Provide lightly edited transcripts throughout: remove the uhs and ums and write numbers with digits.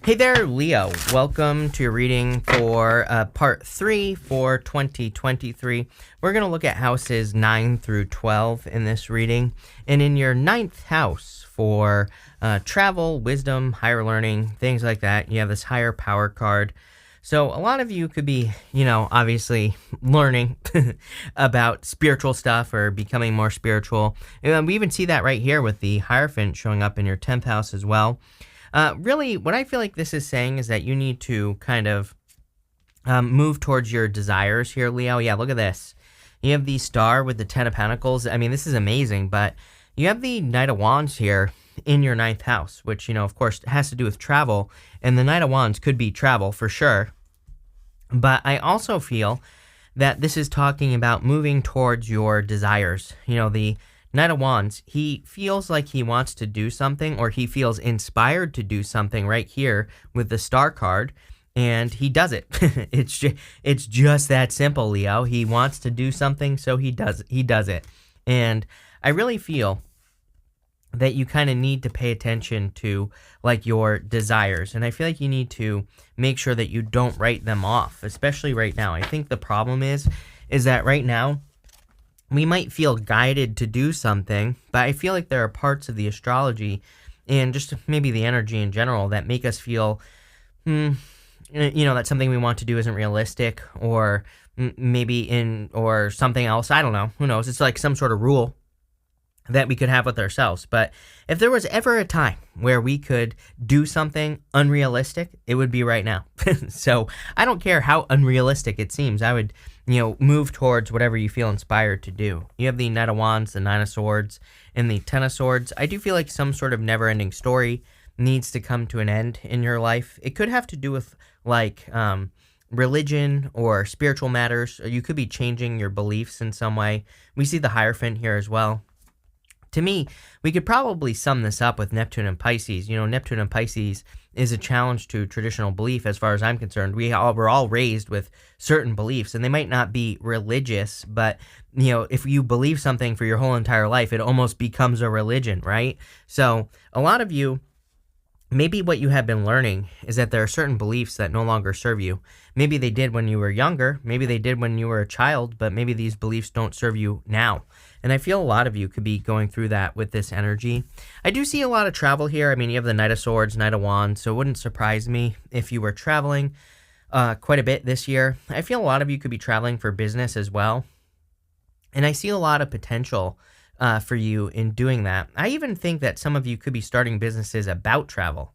Hey there, Leo. Welcome to your reading for part 3 for 2023. We're going to look at houses 9 through 12 in this reading. And in your ninth house for travel, wisdom, higher learning, things like that, you have this higher power card. So a lot of you could be, obviously learning about spiritual stuff or becoming more spiritual. And we even see that right here with the Hierophant showing up in your 10th house as well. Really, what I feel like this is saying is that you need to kind of move towards your desires here, Leo. Yeah, look at this. You have the Star with the Ten of Pentacles. I mean, this is amazing, but you have the Knight of Wands here in your ninth house, which, of course, has to do with travel. And the Knight of Wands could be travel for sure. But I also feel that this is talking about moving towards your desires. The Knight of Wands, he feels like he wants to do something, or he feels inspired to do something right here with the Star card, and he does it. It's just that simple, Leo. He wants to do something, so he does it. And I really feel that you kind of need to pay attention to like your desires, and I feel like you need to make sure that you don't write them off, especially right now. I think the problem is that right now we might feel guided to do something, but I feel like there are parts of the astrology and just maybe the energy in general that make us feel, that something we want to do isn't realistic, or or something else. I don't know. Who knows? It's like some sort of rule that we could have with ourselves. But if there was ever a time where we could do something unrealistic, it would be right now. So I don't care how unrealistic it seems. I would, move towards whatever you feel inspired to do. You have the Knight of Wands, the Nine of Swords, and the Ten of Swords. I do feel like some sort of never-ending story needs to come to an end in your life. It could have to do with like religion or spiritual matters, or you could be changing your beliefs in some way. We see the Hierophant here as well. To me, we could probably sum this up with Neptune and Pisces. Neptune and Pisces is a challenge to traditional belief as far as I'm concerned. We're all raised with certain beliefs, and they might not be religious, but, if you believe something for your whole entire life, it almost becomes a religion, right? So a lot of you, maybe what you have been learning is that there are certain beliefs that no longer serve you. Maybe they did when you were younger, maybe they did when you were a child, but maybe these beliefs don't serve you now. And I feel a lot of you could be going through that with this energy. I do see a lot of travel here. I mean, you have the Knight of Swords, Knight of Wands, so it wouldn't surprise me if you were traveling quite a bit this year. I feel a lot of you could be traveling for business as well. And I see a lot of potential for you in doing that. I even think that some of you could be starting businesses about travel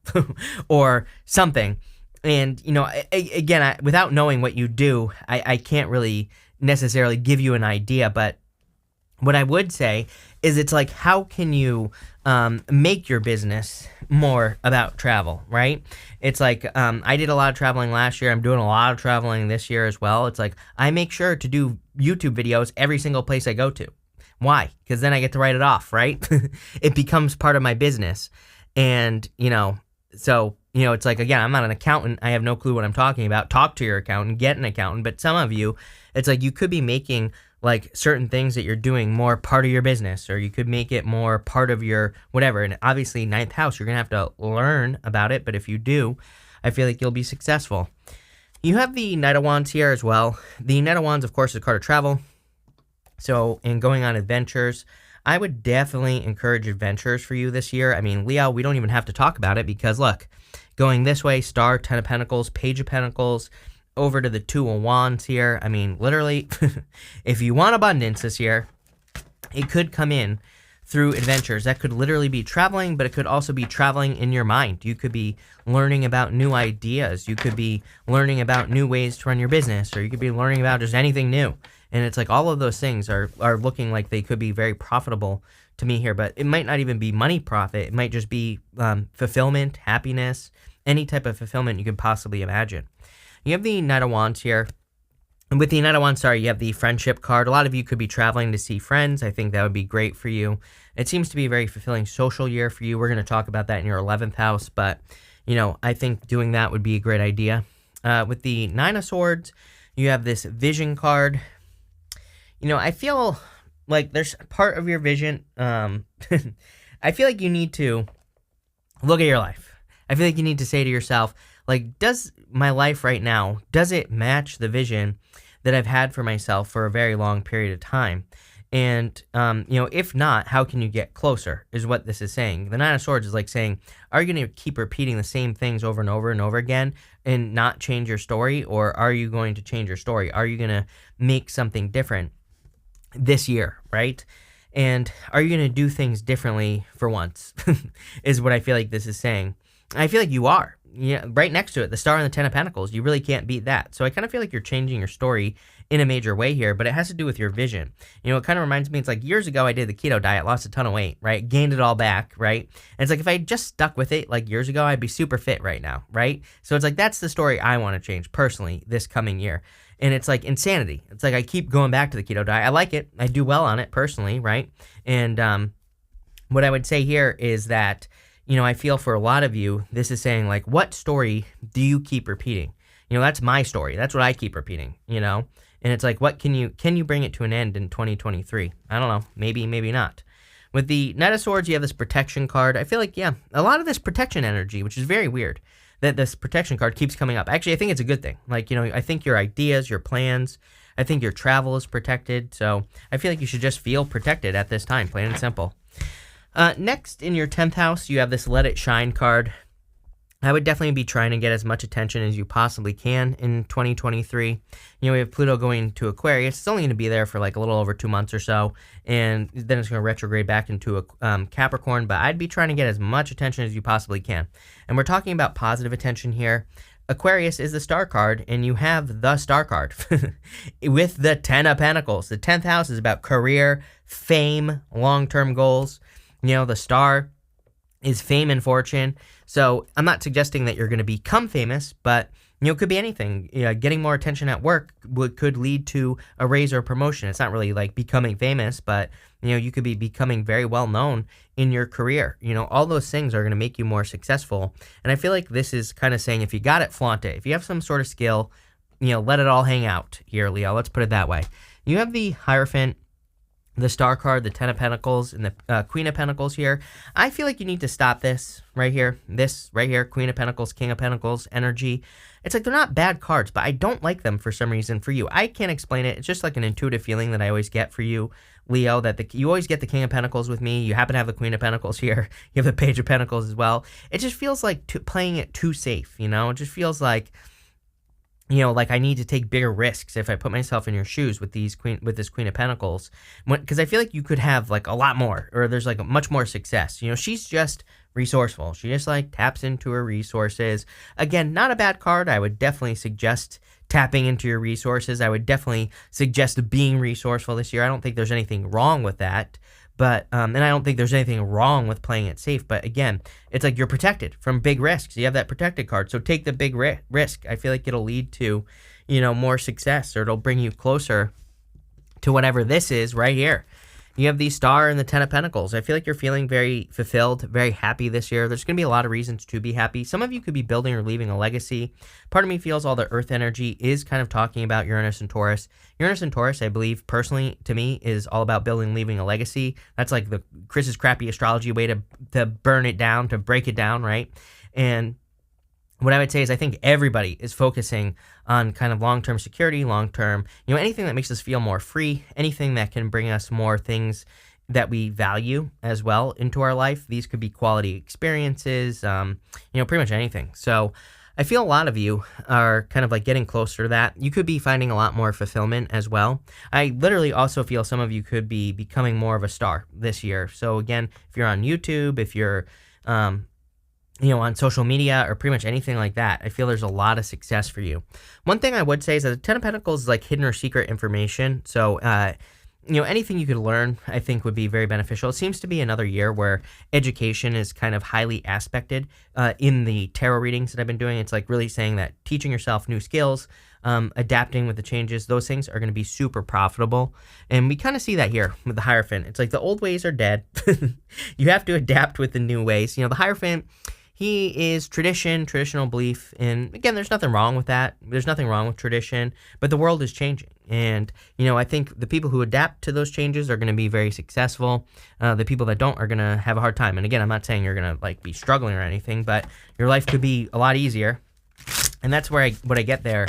or something. And, again, without knowing what you do, I can't really necessarily give you an idea, but what I would say is it's like, how can you make your business more about travel, right? It's like, I did a lot of traveling last year. I'm doing a lot of traveling this year as well. It's like, I make sure to do YouTube videos every single place I go to. Why? Because then I get to write it off, right? It becomes part of my business. And, so, it's like, again, I'm not an accountant. I have no clue what I'm talking about. Talk to your accountant, get an accountant. But some of you, it's like you could be making like certain things that you're doing more part of your business, or you could make it more part of your whatever. And obviously, ninth house, you're going to have to learn about it. But if you do, I feel like you'll be successful. You have the Knight of Wands here as well. The Knight of Wands, of course, is a card of travel. So in going on adventures, I would definitely encourage adventures for you this year. I mean, Leo, we don't even have to talk about it because look, going this way, Star, Ten of Pentacles, Page of Pentacles, over to the Two of Wands here. I mean, literally, if you want abundance this year, it could come in through adventures. That could literally be traveling, but it could also be traveling in your mind. You could be learning about new ideas. You could be learning about new ways to run your business, or you could be learning about just anything new. And it's like all of those things are looking like they could be very profitable to me here, but it might not even be money profit. It might just be fulfillment, happiness, any type of fulfillment you could possibly imagine. You have the Knight of Wands here. And with the Knight of Wands, you have the Friendship card. A lot of you could be traveling to see friends. I think that would be great for you. It seems to be a very fulfilling social year for you. We're going to talk about that in your 11th house, but, I think doing that would be a great idea. With the Nine of Swords, you have this Vision card. I feel like there's part of your vision. I feel like you need to look at your life. I feel like you need to say to yourself, like, does my life right now, does it match the vision that I've had for myself for a very long period of time? And, if not, how can you get closer is what this is saying. The Nine of Swords is like saying, are you going to keep repeating the same things over and over and over again and not change your story? Or are you going to change your story? Are you going to make something different this year, right? And are you going to do things differently for once is what I feel like this is saying. I feel like you are. Yeah, right next to it, the Star and the Ten of Pentacles. You really can't beat that. So I kind of feel like you're changing your story in a major way here, but it has to do with your vision. It kind of reminds me, it's like years ago I did the keto diet, lost a ton of weight, right? Gained it all back, right? And it's like if I just stuck with it like years ago, I'd be super fit right now, right? So it's like that's the story I want to change personally this coming year. And it's like insanity. It's like I keep going back to the keto diet. I like it. I do well on it personally, right? And what I would say here is that I feel for a lot of you, this is saying like, what story do you keep repeating? That's my story. That's what I keep repeating, And it's like, what can you bring it to an end in 2023? I don't know. Maybe, maybe not. With the Knight of Swords, you have this protection card. I feel like, yeah, a lot of this protection energy, which is very weird that this protection card keeps coming up. Actually, I think it's a good thing. Like, I think your ideas, your plans, I think your travel is protected. So I feel like you should just feel protected at this time, plain and simple. Next, in your 10th house, you have this Let It Shine card. I would definitely be trying to get as much attention as you possibly can in 2023. We have Pluto going to Aquarius. It's only going to be there for like a little over 2 months or so, and then it's going to retrograde back into a Capricorn, but I'd be trying to get as much attention as you possibly can. And we're talking about positive attention here. Aquarius is the Star card, and you have the Star card with the 10 of Pentacles. The 10th house is about career, fame, long-term goals. The Star is fame and fortune. So I'm not suggesting that you're going to become famous, but, it could be anything. Getting more attention at work could lead to a raise or a promotion. It's not really like becoming famous, but, you could be becoming very well known in your career. All those things are going to make you more successful. And I feel like this is kind of saying, if you got it, flaunt it. If you have some sort of skill, let it all hang out here, Leo. Let's put it that way. You have the Hierophant, the Star card, the 10 of Pentacles, and the Queen of Pentacles here. I feel like you need to stop this right here. This right here, Queen of Pentacles, King of Pentacles, energy. It's like they're not bad cards, but I don't like them for some reason for you. I can't explain it. It's just like an intuitive feeling that I always get for you, Leo, that you always get the King of Pentacles with me. You happen to have the Queen of Pentacles here. You have the Page of Pentacles as well. It just feels like playing it too safe, It just feels like like I need to take bigger risks if I put myself in your shoes with this Queen of Pentacles, because I feel like you could have like a lot more, or there's like much more success. She's just resourceful. She just like taps into her resources. Again, not a bad card. I would definitely suggest tapping into your resources. I would definitely suggest being resourceful this year. I don't think there's anything wrong with that. But, and I don't think there's anything wrong with playing it safe. But again, it's like you're protected from big risks. You have that protected card. So take the big risk. I feel like it'll lead to, more success, or it'll bring you closer to whatever this is right here. You have the Star and the 10 of Pentacles. I feel like you're feeling very fulfilled, very happy this year. There's going to be a lot of reasons to be happy. Some of you could be building or leaving a legacy. Part of me feels all the Earth energy is kind of talking about Uranus and Taurus. Uranus and Taurus, I believe, personally, to me, is all about building, leaving a legacy. That's like the Chris's crappy astrology way to burn it down, to break it down, right? And what I would say is I think everybody is focusing on kind of long-term security, long-term, anything that makes us feel more free, anything that can bring us more things that we value as well into our life. These could be quality experiences, pretty much anything. So I feel a lot of you are kind of like getting closer to that. You could be finding a lot more fulfillment as well. I literally also feel some of you could be becoming more of a star this year. So again, if you're on YouTube, if you're on social media or pretty much anything like that, I feel there's a lot of success for you. One thing I would say is that the 10 of Pentacles is like hidden or secret information. So, anything you could learn, I think, would be very beneficial. It seems to be another year where education is kind of highly aspected in the tarot readings that I've been doing. It's like really saying that teaching yourself new skills, adapting with the changes, those things are going to be super profitable. And we kind of see that here with the Hierophant. It's like the old ways are dead. You have to adapt with the new ways. The Hierophant, he is traditional belief. And again, there's nothing wrong with that. There's nothing wrong with tradition, but the world is changing. And, I think the people who adapt to those changes are going to be very successful. The people that don't are going to have a hard time. And again, I'm not saying you're going to like be struggling or anything, but your life could be a lot easier. And that's where what I get there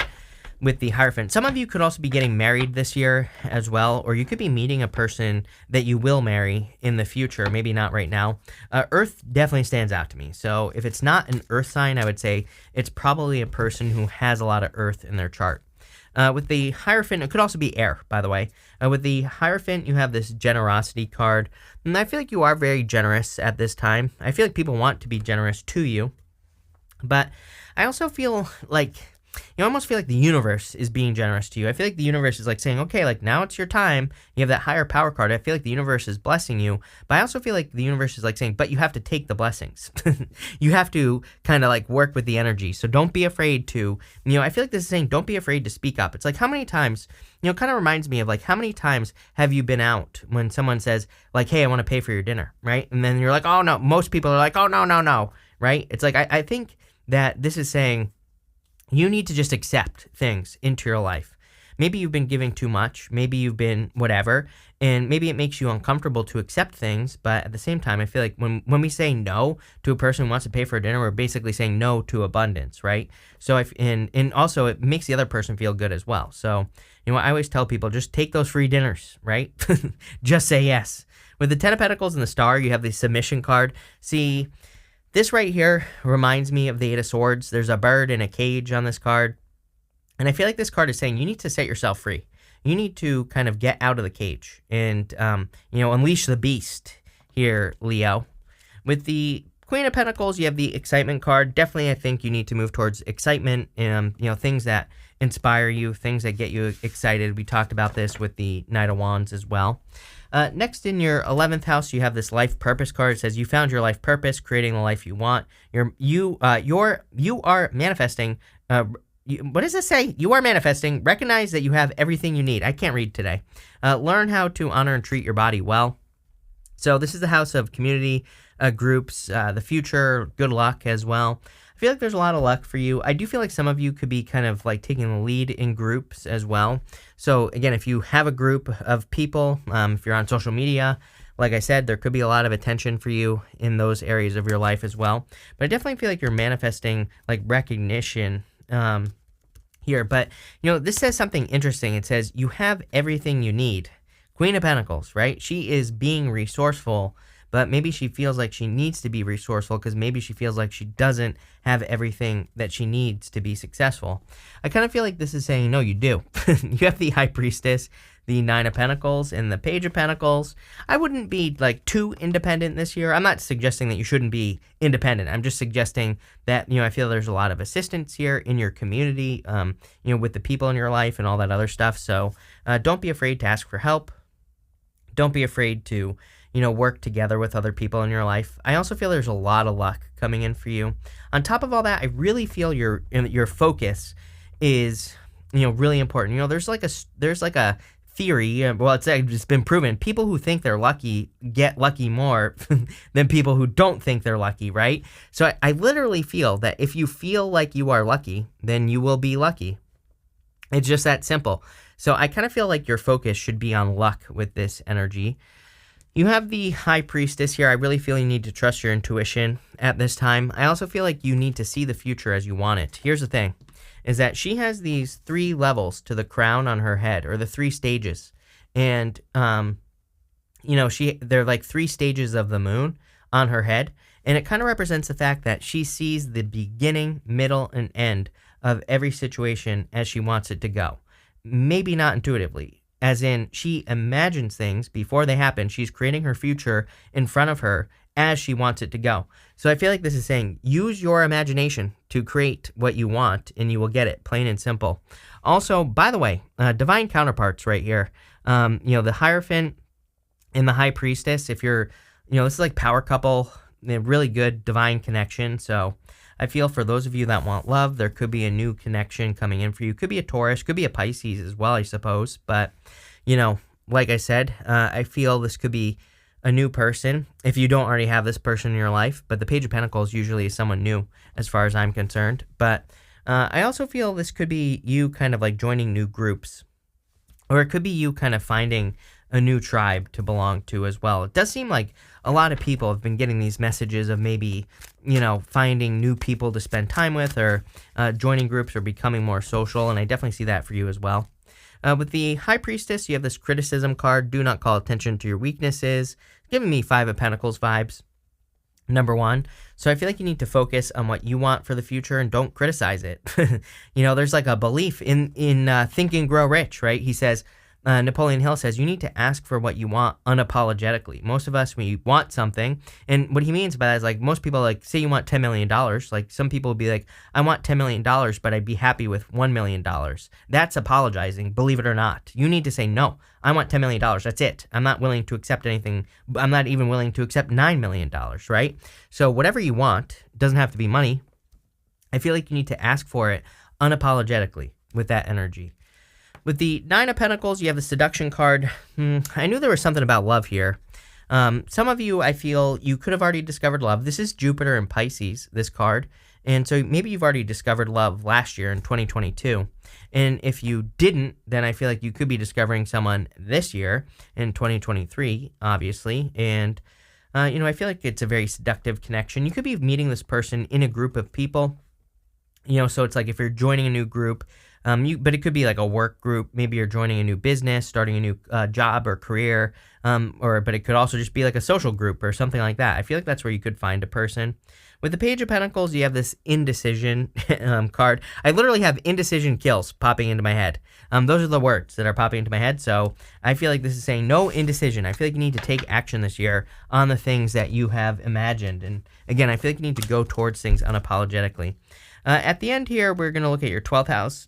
with the Hierophant. Some of you could also be getting married this year as well, or you could be meeting a person that you will marry in the future, maybe not right now. Earth definitely stands out to me. So if it's not an Earth sign, I would say it's probably a person who has a lot of Earth in their chart. With the Hierophant, it could also be air, by the way. With the Hierophant, you have this generosity card. And I feel like you are very generous at this time. I feel like people want to be generous to you. But I also feel like you almost feel like the universe is being generous to you. I feel like the universe is like saying, okay, like now it's your time. You have that higher power card. I feel like the universe is blessing you, but I also feel like the universe is like saying, but you have to take the blessings. You have to kind of like work with the energy. So don't be afraid to, I feel like this is saying, don't be afraid to speak up. It's like how many times, it kind of reminds me of like how many times have you been out when someone says like, hey, I want to pay for your dinner, right? And then you're like, oh no, most people are like, oh no, right? It's like, I think that this is saying, you need to just accept things into your life. Maybe you've been giving too much. Maybe you've been whatever. And maybe it makes you uncomfortable to accept things. But at the same time, I feel like when we say no to a person who wants to pay for a dinner, we're basically saying no to abundance, right? So and also it makes the other person feel good as well. So, I always tell people, just take those free dinners, right? Just say yes. With the Ten of Pentacles and the Star, you have the submission card. See, this right here reminds me of the Eight of Swords. There's a bird in a cage on this card. And I feel like this card is saying you need to set yourself free. You need to kind of get out of the cage and, unleash the beast here, Leo. With the Queen of Pentacles, you have the excitement card. Definitely, I think you need to move towards excitement and, things that inspire you, things that get you excited. We talked about this with the Knight of Wands as well. Next, in your 11th house, you have this life purpose card. It says you found your life purpose, creating the life you want. You are manifesting. What does this say? You are manifesting. Recognize that you have everything you need. I can't read today. Learn how to honor and treat your body well. So this is the house of community groups, the future, good luck as well. I feel like there's a lot of luck for you. I do feel like some of you could be kind of like taking the lead in groups as well. So again, if you have a group of people, if you're on social media, like I said, there could be a lot of attention for you in those areas of your life as well. But I definitely feel like you're manifesting like recognition here. But, this says something interesting. It says you have everything you need. Queen of Pentacles, right? She is being resourceful, but maybe she feels like she needs to be resourceful because maybe she feels like she doesn't have everything that she needs to be successful. I kind of feel like this is saying, no, you do. You have the High Priestess, the Nine of Pentacles, and the Page of Pentacles. I wouldn't be like too independent this year. I'm not suggesting that you shouldn't be independent. I'm just suggesting that, I feel there's a lot of assistance here in your community, with the people in your life and all that other stuff. So don't be afraid to ask for help. Don't be afraid to work together with other people in your life. I also feel there's a lot of luck coming in for you. On top of all that, I really feel your focus is, really important. There's like a theory. Well, it's been proven. People who think they're lucky get lucky more than people who don't think they're lucky, right? So I literally feel that if you feel like you are lucky, then you will be lucky. It's just that simple. So I kind of feel like your focus should be on luck with this energy. You have the High Priestess here. I really feel you need to trust your intuition at this time. I also feel like you need to see the future as you want it. Here's the thing, is that she has these 3 levels to the crown on her head, or the 3 stages. And, they're like 3 stages of the moon on her head. And it kind of represents the fact that she sees the beginning, middle, and end of every situation as she wants it to go. Maybe not intuitively. As in, she imagines things before they happen. She's creating her future in front of her as she wants it to go. So I feel like this is saying, use your imagination to create what you want, and you will get it, plain and simple. Also, by the way, divine counterparts right here. The Hierophant and the High Priestess, if you're, this is like power couple, really good divine connection. So I feel for those of you that want love, there could be a new connection coming in for you. Could be a Taurus, could be a Pisces as well, I suppose. But, like I said, I feel this could be a new person if you don't already have this person in your life. But the Page of Pentacles usually is someone new as far as I'm concerned. But I also feel this could be you kind of like joining new groups, or it could be you kind of finding a new tribe to belong to as well. It does seem like a lot of people have been getting these messages of maybe, finding new people to spend time with, or joining groups, or becoming more social. And I definitely see that for you as well. With the High Priestess, you have this criticism card. Do not call attention to your weaknesses. Giving me Five of Pentacles vibes. Number one. So I feel like you need to focus on what you want for the future and don't criticize it. There's like a belief in Think and Grow Rich, right? He says, Napoleon Hill says, you need to ask for what you want unapologetically. Most of us, when you want something, and what he means by that is like most people, like say you want $10 million, like some people would be like, I want $10 million, but I'd be happy with $1 million. That's apologizing, believe it or not. You need to say, no, I want $10 million. That's it. I'm not willing to accept anything. I'm not even willing to accept $9 million, right? So whatever you want, doesn't have to be money. I feel like you need to ask for it unapologetically with that energy. With the Nine of Pentacles, you have the Seduction card. I knew there was something about love here. Some of you, I feel, you could have already discovered love. This is Jupiter and Pisces, this card. And so maybe you've already discovered love last year in 2022. And if you didn't, then I feel like you could be discovering someone this year in 2023, obviously. And, I feel like it's a very seductive connection. You could be meeting this person in a group of people. So it's like if you're joining a new group, but it could be like a work group. Maybe you're joining a new business, starting a new job or career, but it could also just be like a social group or something like that. I feel like that's where you could find a person. With the Page of Pentacles, you have this indecision card. I literally have indecision kills popping into my head. Those are the words that are popping into my head. So I feel like this is saying no indecision. I feel like you need to take action this year on the things that you have imagined. And again, I feel like you need to go towards things unapologetically. At the end here, we're going to look at your 12th house.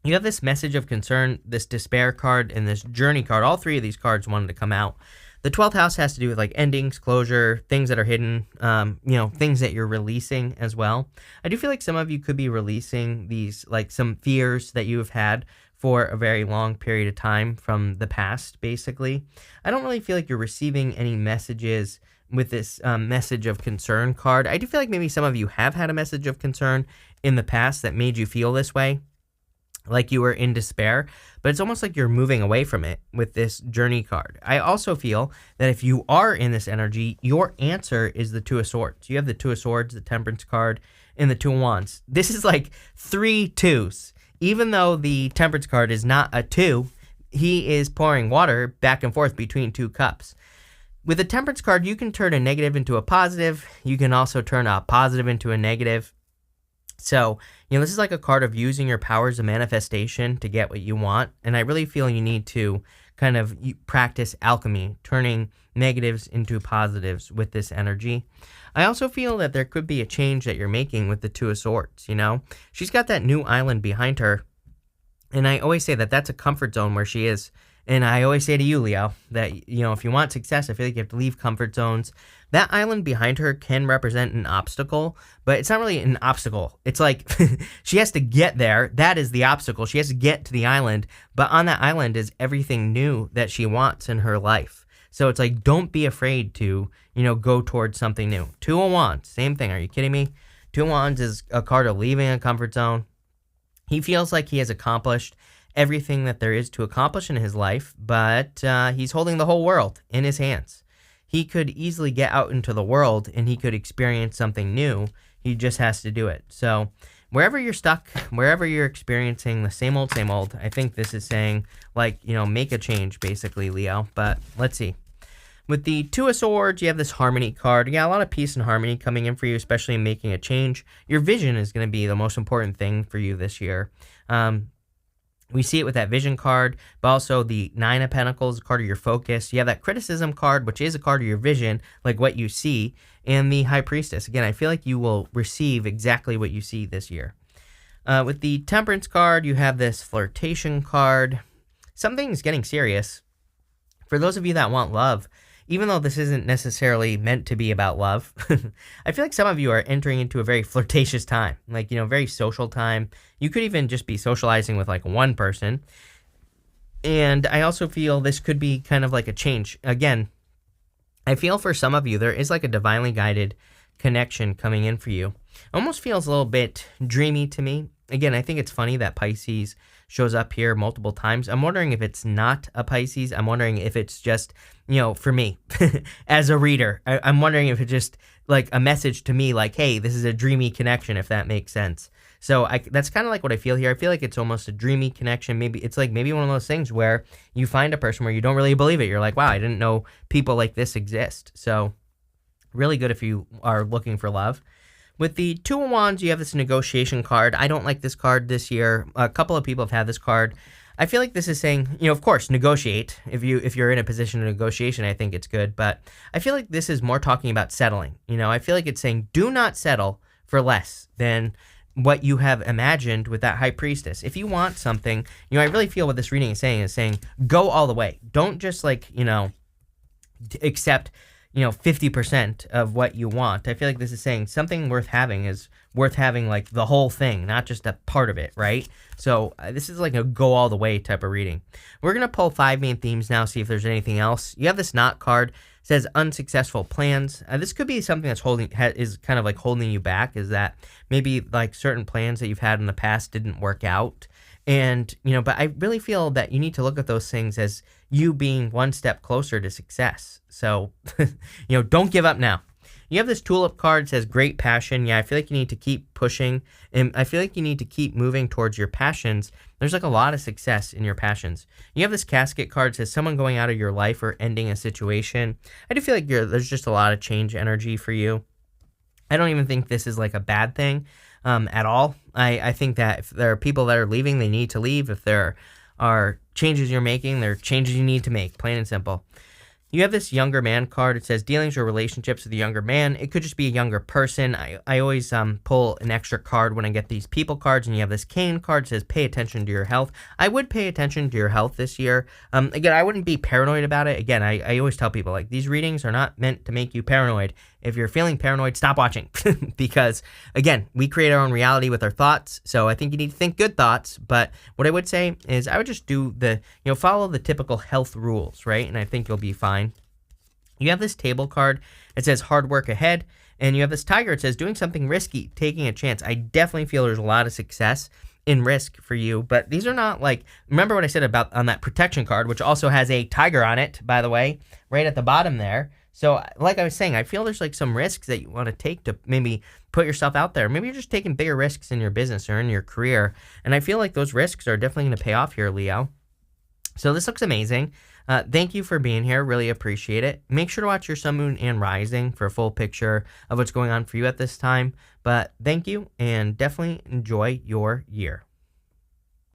You have this message of concern, this despair card, and this journey card. All three of these cards wanted to come out. The 12th house has to do with like endings, closure, things that are hidden, things that you're releasing as well. I do feel like some of you could be releasing these, like some fears that you have had for a very long period of time from the past, basically. I don't really feel like you're receiving any messages with this message of concern card. I do feel like maybe some of you have had a message of concern in the past that made you feel this way, like you were in despair, but it's almost like you're moving away from it with this journey card. I also feel that if you are in this energy, your answer is the Two of Swords. You have the Two of Swords, the Temperance card, and the Two of Wands. This is like 3 twos. Even though the Temperance card is not a 2, he is pouring water back and forth between 2 cups. With the Temperance card, you can turn a negative into a positive. You can also turn a positive into a negative. So, this is like a card of using your powers of manifestation to get what you want. And I really feel you need to kind of practice alchemy, turning negatives into positives with this energy. I also feel that there could be a change that you're making with the Two of Swords, She's got that new island behind her. And I always say that that's a comfort zone where she is. And I always say to you, Leo, that, if you want success, I feel like you have to leave comfort zones. That island behind her can represent an obstacle, but it's not really an obstacle. It's like she has to get there. That is the obstacle. She has to get to the island. But on that island is everything new that she wants in her life. So it's like, don't be afraid to, go towards something new. Two of Wands, same thing. Are you kidding me? Two of Wands is a card of leaving a comfort zone. He feels like he has accomplished everything that there is to accomplish in his life, but he's holding the whole world in his hands. He could easily get out into the world and he could experience something new. He just has to do it. So wherever you're stuck, wherever you're experiencing the same old, I think this is saying, like, make a change, basically, Leo. But let's see. With the Two of Swords, you have this Harmony card. You got a lot of peace and harmony coming in for you, especially in making a change. Your vision is going to be the most important thing for you this year. We see it with that Vision card, but also the Nine of Pentacles, a card of your focus. You have that Criticism card, which is a card of your vision, like what you see, and the High Priestess. Again, I feel like you will receive exactly what you see this year. With the Temperance card, you have this Flirtation card. Something's getting serious. For those of you that want love, even though this isn't necessarily meant to be about love, I feel like some of you are entering into a very flirtatious time, like, very social time. You could even just be socializing with like one person. And I also feel this could be kind of like a change. Again, I feel for some of you, there is like a divinely guided connection coming in for you. Almost feels a little bit dreamy to me. Again, I think it's funny that Pisces shows up here multiple times. I'm wondering if it's not a Pisces. I'm wondering if it's just, for me as a reader, I'm wondering if it's just like a message to me, like, hey, this is a dreamy connection, if that makes sense. So that's kind of like what I feel here. I feel like it's almost a dreamy connection. Maybe it's like maybe one of those things where you find a person where you don't really believe it. You're like, wow, I didn't know people like this exist. So really good if you are looking for love. With the Two of Wands, you have this negotiation card. I don't like this card this year. A couple of people have had this card. I feel like this is saying, of course, negotiate. If you're in a position of negotiation, I think it's good. But I feel like this is more talking about settling. I feel like it's saying do not settle for less than what you have imagined with that High Priestess. If you want something, I really feel what this reading is saying go all the way. Don't just accept 50% of what you want. I feel like this is saying something worth having is worth having like the whole thing, not just a part of it, right? So this is like a go all the way type of reading. We're going to pull 5 main themes now, see if there's anything else. You have this knot card. It says unsuccessful plans. This could be something that's is kind of like holding you back, is that maybe like certain plans that you've had in the past didn't work out. And, but I really feel that you need to look at those things as you being one step closer to success. So, don't give up now. You have this tulip card, says great passion. Yeah, I feel like you need to keep pushing, and I feel like you need to keep moving towards your passions. There's like a lot of success in your passions. You have this casket card, says someone going out of your life or ending a situation. I do feel like there's just a lot of change energy for you. I don't even think this is like a bad thing at all. I think that if there are people that are leaving, they need to leave. If there are changes you're making, there are changes you need to make, plain and simple. You have this younger man card. It says dealings or relationships with a younger man. It could just be a younger person. I always pull an extra card when I get these people cards, and you have this cane card. It says pay attention to your health. I would pay attention to your health this year. Again, I wouldn't be paranoid about it. Again, I always tell people, like, these readings are not meant to make you paranoid. If you're feeling paranoid, stop watching because, again, we create our own reality with our thoughts. So I think you need to think good thoughts. But what I would say is I would just do follow the typical health rules, right? And I think you'll be fine. You have this table card. It says hard work ahead. And you have this tiger. It says doing something risky, taking a chance. I definitely feel there's a lot of success in risk for you. But these are not like, remember what I said about on that protection card, which also has a tiger on it, by the way, right at the bottom there. So like I was saying, I feel there's like some risks that you want to take to maybe put yourself out there. Maybe you're just taking bigger risks in your business or in your career. And I feel like those risks are definitely going to pay off here, Leo. So this looks amazing. Thank you for being here. Really appreciate it. Make sure to watch your sun, moon, and rising for a full picture of what's going on for you at this time. But thank you, and definitely enjoy your year.